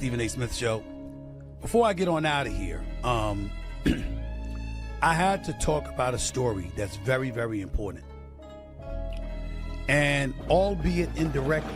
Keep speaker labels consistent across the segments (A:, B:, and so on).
A: Stephen A. Smith Show. Before I get on out of here, I had to talk about a story that's very, very important. And albeit indirectly,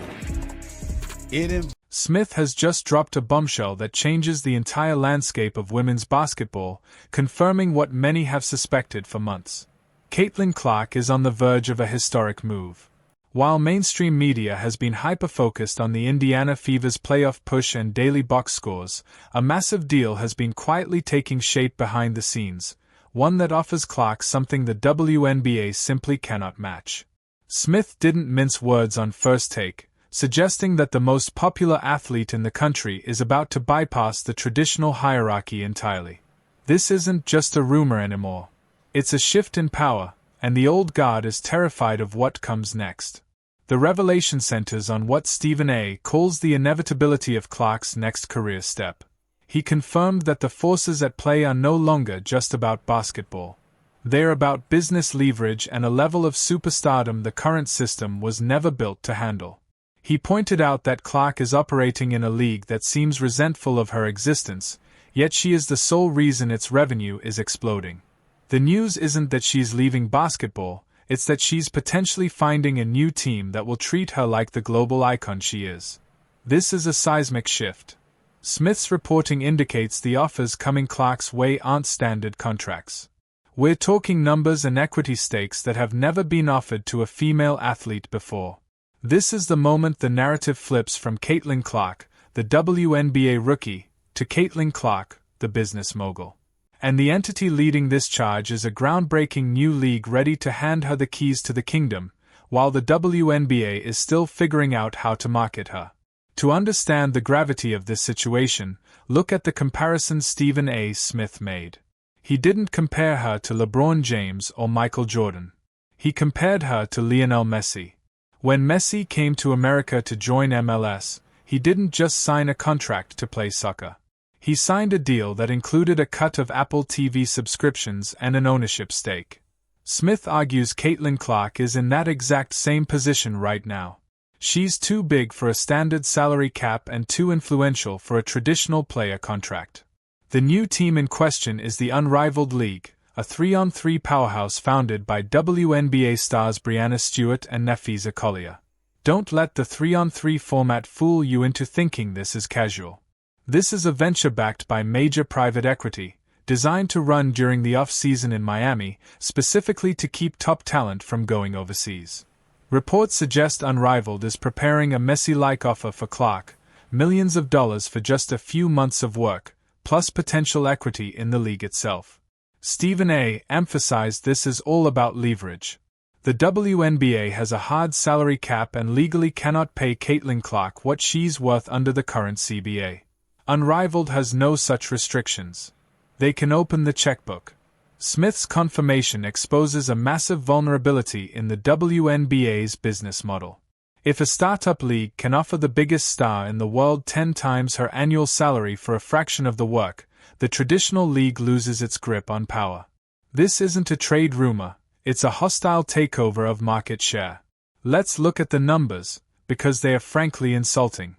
B: Smith has just dropped a bombshell that changes the entire landscape of women's basketball, confirming what many have suspected for months. Caitlin Clark is on the verge of a historic move. While mainstream media has been hyper-focused on the Indiana Fever's playoff push and daily box scores, a massive deal has been quietly taking shape behind the scenes, one that offers Clark something the WNBA simply cannot match. Smith didn't mince words on First Take, suggesting that the most popular athlete in the country is about to bypass the traditional hierarchy entirely. This isn't just a rumor anymore. It's a shift in power, and the old guard is terrified of what comes next. The revelation centers on what Stephen A. calls the inevitability of Clark's next career step. He confirmed that the forces at play are no longer just about basketball. They're about business leverage and a level of superstardom the current system was never built to handle. He pointed out that Clark is operating in a league that seems resentful of her existence, yet she is the sole reason its revenue is exploding. The news isn't that she's leaving basketball, it's that she's potentially finding a new team that will treat her like the global icon she is. This is a seismic shift. Smith's reporting indicates the offers coming Clark's way aren't standard contracts. We're talking numbers and equity stakes that have never been offered to a female athlete before. This is the moment the narrative flips from Caitlin Clark, the WNBA rookie, to Caitlin Clark, the business mogul. And the entity leading this charge is a groundbreaking new league ready to hand her the keys to the kingdom, while the WNBA is still figuring out how to market her. To understand the gravity of this situation, look at the comparison Stephen A. Smith made. He didn't compare her to LeBron James or Michael Jordan. He compared her to Lionel Messi. When Messi came to America to join MLS, he didn't just sign a contract to play soccer. He signed a deal that included a cut of Apple TV subscriptions and an ownership stake. Smith argues Caitlin Clark is in that exact same position right now. She's too big for a standard salary cap and too influential for a traditional player contract. The new team in question is the Unrivaled League, a 3-on-3 powerhouse founded by WNBA stars Breanna Stewart and Nafisa Collier. Don't let the 3-on-3 format fool you into thinking this is casual. This is a venture backed by major private equity, designed to run during the off-season in Miami, specifically to keep top talent from going overseas. Reports suggest Unrivaled is preparing a Messi-like offer for Clark, millions of dollars for just a few months of work, plus potential equity in the league itself. Stephen A. emphasized this is all about leverage. The WNBA has a hard salary cap and legally cannot pay Caitlin Clark what she's worth under the current CBA. Unrivaled has no such restrictions. They can open the checkbook. Smith's confirmation exposes a massive vulnerability in the WNBA's business model. If a startup league can offer the biggest star in the world 10 times her annual salary for a fraction of the work, the traditional league loses its grip on power. This isn't a trade rumor, it's a hostile takeover of market share. Let's look at the numbers, because they are frankly insulting.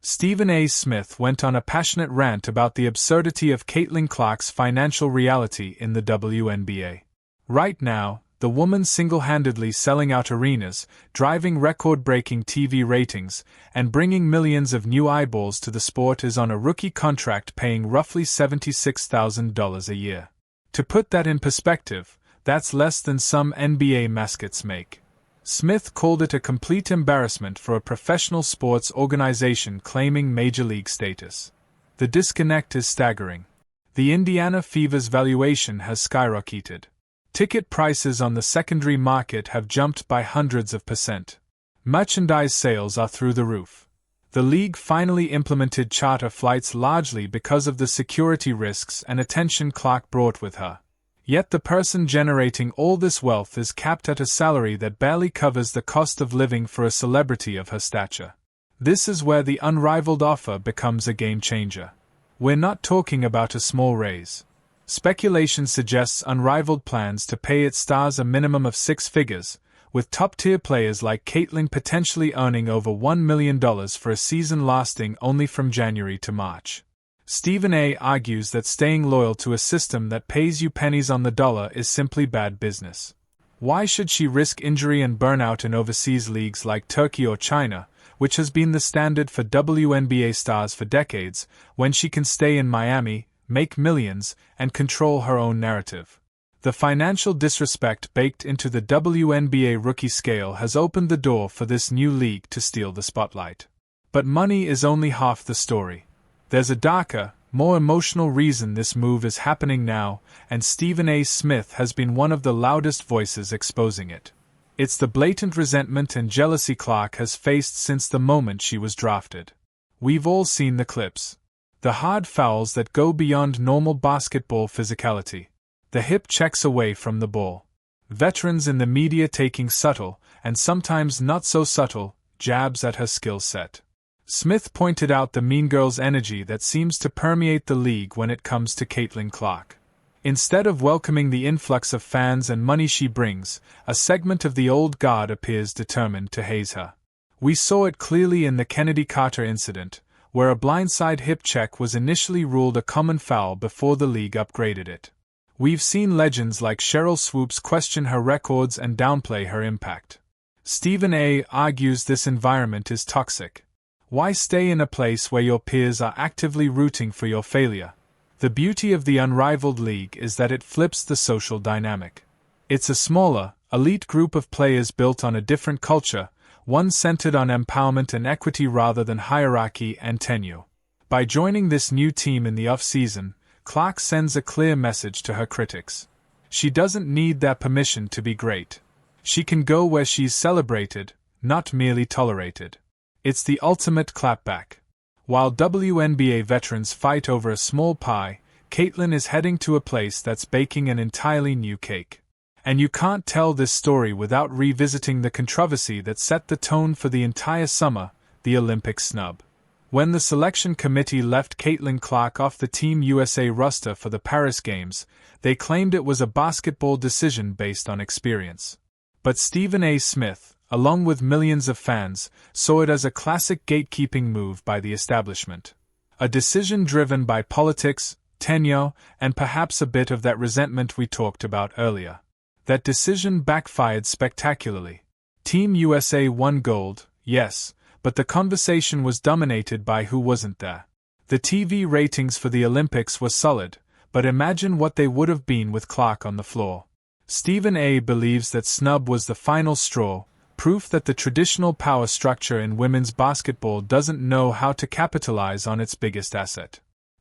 B: Stephen A. Smith went on a passionate rant about the absurdity of Caitlin Clark's financial reality in the WNBA. Right now, the woman single-handedly selling out arenas, driving record-breaking TV ratings, and bringing millions of new eyeballs to the sport is on a rookie contract paying roughly $76,000 a year. To put that in perspective, that's less than some NBA mascots make. Smith called it a complete embarrassment for a professional sports organization claiming major league status. The disconnect is staggering. The Indiana Fever's valuation has skyrocketed. Ticket prices on the secondary market have jumped by hundreds of %. Merchandise sales are through the roof. The league finally implemented charter flights largely because of the security risks and attention Clark brought with her. Yet the person generating all this wealth is capped at a salary that barely covers the cost of living for a celebrity of her stature. This is where the Unrivaled offer becomes a game changer. We're not talking about a small raise. Speculation suggests Unrivaled plans to pay its stars a minimum of 6 figures, with top-tier players like Caitlin potentially earning over $1 million for a season lasting only from January to March. Stephen A. argues that staying loyal to a system that pays you pennies on the dollar is simply bad business. Why should she risk injury and burnout in overseas leagues like Turkey or China, which has been the standard for WNBA stars for decades, when she can stay in Miami, make millions, and control her own narrative? The financial disrespect baked into the WNBA rookie scale has opened the door for this new league to steal the spotlight. But money is only half the story. There's a darker, more emotional reason this move is happening now, and Stephen A. Smith has been one of the loudest voices exposing it. It's the blatant resentment and jealousy Clark has faced since the moment she was drafted. We've all seen the clips. The hard fouls that go beyond normal basketball physicality. The hip checks away from the ball. Veterans in the media taking subtle, and sometimes not so subtle, jabs at her skill set. Smith pointed out the Mean Girls energy that seems to permeate the league when it comes to Caitlin Clark. Instead of welcoming the influx of fans and money she brings, a segment of the old guard appears determined to haze her. We saw it clearly in the Kennedy Carter incident, where a blindside hip check was initially ruled a common foul before the league upgraded it. We've seen legends like Cheryl Swoops question her records and downplay her impact. Stephen A. argues this environment is toxic. Why stay in a place where your peers are actively rooting for your failure? The beauty of the Unrivaled League is that it flips the social dynamic. It's a smaller, elite group of players built on a different culture, one centered on empowerment and equity rather than hierarchy and tenure. By joining this new team in the off-season, Clark sends a clear message to her critics. She doesn't need their permission to be great. She can go where she's celebrated, not merely tolerated. It's the ultimate clapback. While WNBA veterans fight over a small pie, Caitlin is heading to a place that's baking an entirely new cake. And you can't tell this story without revisiting the controversy that set the tone for the entire summer, the Olympic snub. When the selection committee left Caitlin Clark off the Team USA roster for the Paris Games, they claimed it was a basketball decision based on experience. But Stephen A. Smith, along with millions of fans, saw it as a classic gatekeeping move by the establishment. A decision driven by politics, tenure, and perhaps a bit of that resentment we talked about earlier. That decision backfired spectacularly. Team USA won gold, yes, but the conversation was dominated by who wasn't there. The TV ratings for the Olympics were solid, but imagine what they would have been with Clark on the floor. Stephen A. believes that snub was the final straw, proof that the traditional power structure in women's basketball doesn't know how to capitalize on its biggest asset.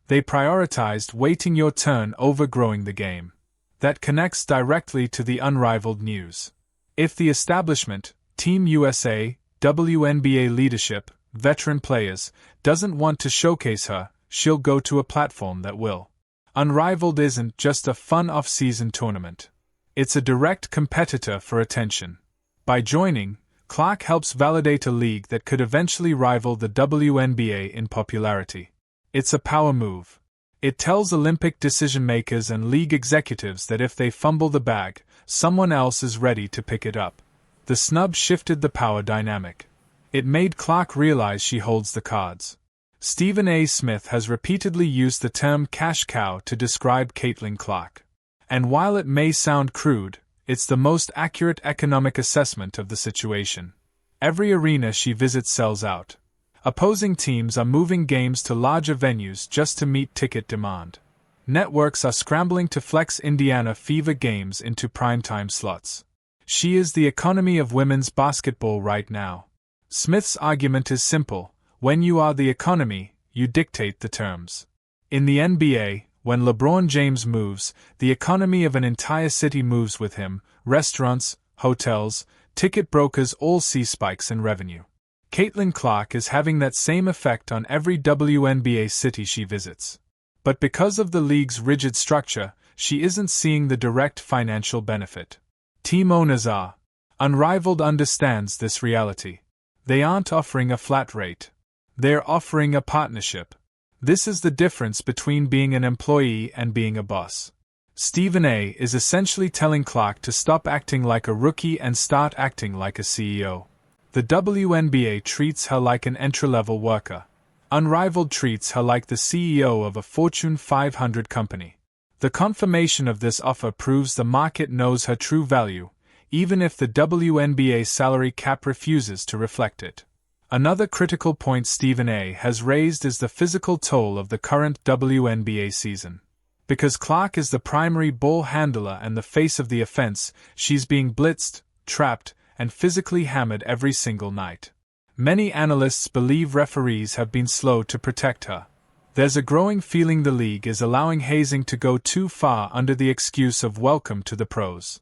B: They prioritized waiting your turn over growing the game. That connects directly to the Unrivaled news. If the establishment, Team USA, WNBA leadership, veteran players, doesn't want to showcase her, she'll go to a platform that will. Unrivaled isn't just a fun off-season tournament. It's a direct competitor for attention. By joining, Clark helps validate a league that could eventually rival the WNBA in popularity. It's a power move. It tells Olympic decision-makers and league executives that if they fumble the bag, someone else is ready to pick it up. The snub shifted the power dynamic. It made Clark realize she holds the cards. Stephen A. Smith has repeatedly used the term cash cow to describe Caitlin Clark. And while it may sound crude, it's the most accurate economic assessment of the situation. Every arena she visits sells out. Opposing teams are moving games to larger venues just to meet ticket demand. Networks are scrambling to flex Indiana Fever games into primetime slots. She is the economy of women's basketball right now. Smith's argument is simple: when you are the economy, you dictate the terms. In the NBA, when LeBron James moves, the economy of an entire city moves with him. Restaurants, hotels, ticket brokers all see spikes in revenue. Caitlin Clark is having that same effect on every WNBA city she visits. But because of the league's rigid structure, she isn't seeing the direct financial benefit. Team owners are. Unrivaled understands this reality. They aren't offering a flat rate. They're offering a partnership. This is the difference between being an employee and being a boss. Stephen A. is essentially telling Clark to stop acting like a rookie and start acting like a CEO. The WNBA treats her like an entry-level worker. Unrivaled treats her like the CEO of a Fortune 500 company. The confirmation of this offer proves the market knows her true value, even if the WNBA salary cap refuses to reflect it. Another critical point Stephen A. has raised is the physical toll of the current WNBA season. Because Clark is the primary ball handler and the face of the offense, she's being blitzed, trapped, and physically hammered every single night. Many analysts believe referees have been slow to protect her. There's a growing feeling the league is allowing hazing to go too far under the excuse of welcome to the pros.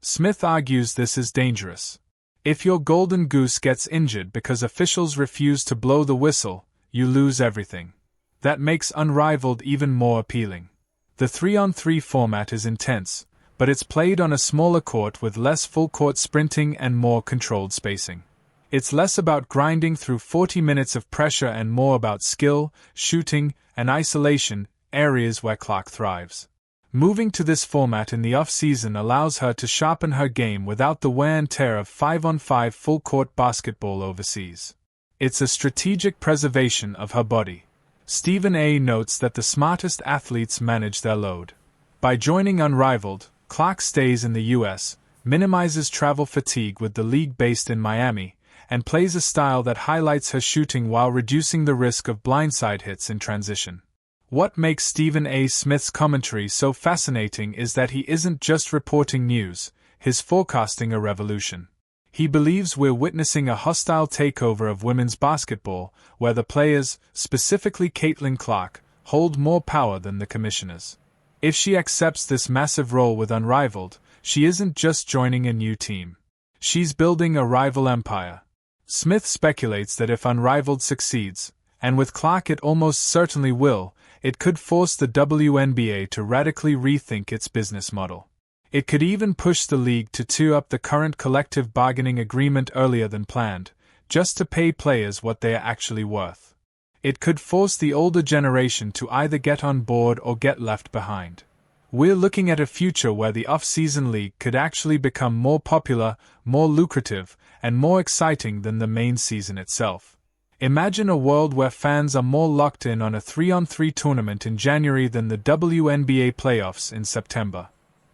B: Smith argues this is dangerous. If your golden goose gets injured because officials refuse to blow the whistle, you lose everything. That makes Unrivaled even more appealing. The 3-on-3 format is intense, but it's played on a smaller court with less full-court sprinting and more controlled spacing. It's less about grinding through 40 minutes of pressure and more about skill, shooting, and isolation, areas where Clark thrives. Moving to this format in the off-season allows her to sharpen her game without the wear and tear of 5-on-5 full-court basketball overseas. It's a strategic preservation of her body. Stephen A. notes that the smartest athletes manage their load. By joining Unrivaled, Clark stays in the U.S., minimizes travel fatigue with the league based in Miami, and plays a style that highlights her shooting while reducing the risk of blindside hits in transition. What makes Stephen A. Smith's commentary so fascinating is that he isn't just reporting news, he's forecasting a revolution. He believes we're witnessing a hostile takeover of women's basketball, where the players, specifically Caitlin Clark, hold more power than the commissioners. If she accepts this massive role with Unrivaled, she isn't just joining a new team. She's building a rival empire. Smith speculates that if Unrivaled succeeds, and with Clark it almost certainly will, it could force the WNBA to radically rethink its business model. It could even push the league to tear up the current collective bargaining agreement earlier than planned, just to pay players what they are actually worth. It could force the older generation to either get on board or get left behind. We're looking at a future where the off-season league could actually become more popular, more lucrative, and more exciting than the main season itself. Imagine a world where fans are more locked in on a 3-on-3 tournament in January than the WNBA playoffs in September.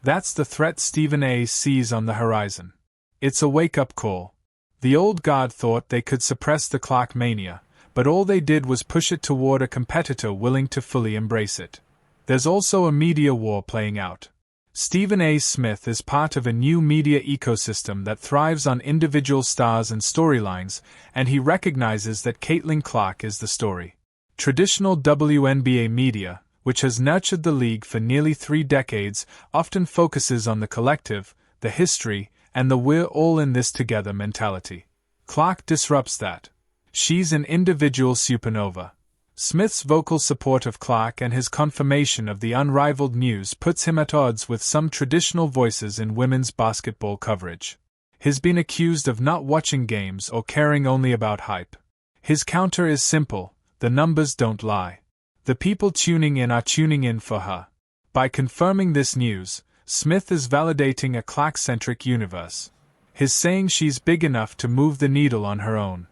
B: That's the threat Stephen A. sees on the horizon. It's a wake-up call. The old guard thought they could suppress the Clark mania, but all they did was push it toward a competitor willing to fully embrace it. There's also a media war playing out. Stephen A. Smith is part of a new media ecosystem that thrives on individual stars and storylines, and he recognizes that Caitlin Clark is the story. Traditional WNBA media, which has nurtured the league for nearly 3 decades, often focuses on the collective, the history, and the we're all in this together mentality. Clark disrupts that. She's an individual supernova. Smith's vocal support of Clark and his confirmation of the Unrivaled news puts him at odds with some traditional voices in women's basketball coverage. He's been accused of not watching games or caring only about hype. His counter is simple: the numbers don't lie. The people tuning in are tuning in for her. By confirming this news, Smith is validating a Clark-centric universe. He's saying she's big enough to move the needle on her own.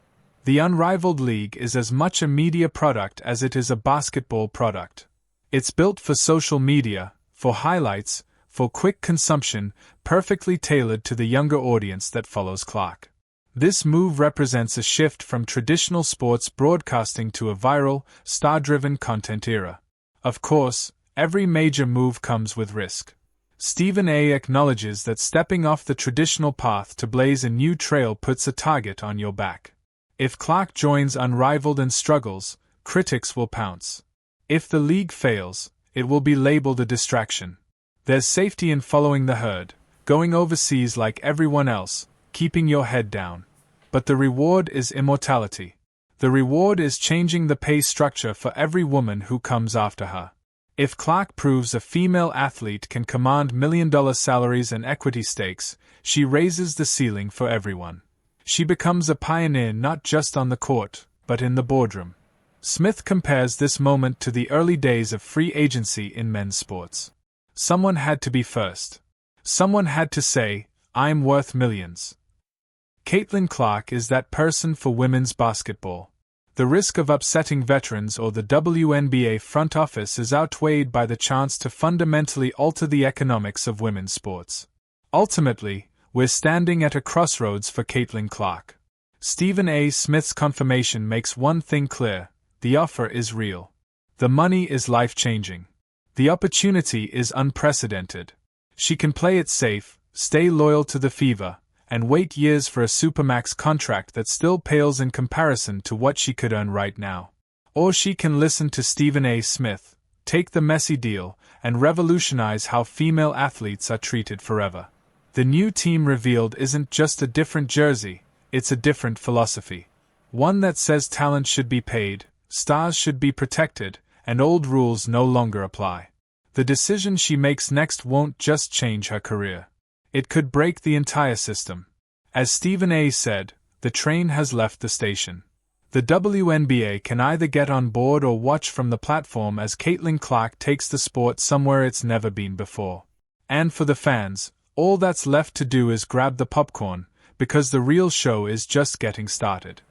B: The Unrivaled League is as much a media product as it is a basketball product. It's built for social media, for highlights, for quick consumption, perfectly tailored to the younger audience that follows Clark. This move represents a shift from traditional sports broadcasting to a viral, star-driven content era. Of course, every major move comes with risk. Stephen A. acknowledges that stepping off the traditional path to blaze a new trail puts a target on your back. If Clark joins Unrivaled and struggles, critics will pounce. If the league fails, it will be labeled a distraction. There's safety in following the herd, going overseas like everyone else, keeping your head down. But the reward is immortality. The reward is changing the pay structure for every woman who comes after her. If Clark proves a female athlete can command million-dollar salaries and equity stakes, she raises the ceiling for everyone. She becomes a pioneer not just on the court, but in the boardroom. Smith compares this moment to the early days of free agency in men's sports. Someone had to be first. Someone had to say, "I'm worth millions." Caitlin Clark is that person for women's basketball. The risk of upsetting veterans or the WNBA front office is outweighed by the chance to fundamentally alter the economics of women's sports. Ultimately, we're standing at a crossroads for Caitlin Clark. Stephen A. Smith's confirmation makes one thing clear: the offer is real. The money is life-changing. The opportunity is unprecedented. She can play it safe, stay loyal to the Fever, and wait years for a supermax contract that still pales in comparison to what she could earn right now. Or she can listen to Stephen A. Smith, take the messy deal, and revolutionize how female athletes are treated forever. The new team revealed isn't just a different jersey, it's a different philosophy. One that says talent should be paid, stars should be protected, and old rules no longer apply. The decision she makes next won't just change her career. It could break the entire system. As Stephen A. said, the train has left the station. The WNBA can either get on board or watch from the platform as Caitlin Clark takes the sport somewhere it's never been before. And for the fans, all that's left to do is grab the popcorn, because the real show is just getting started.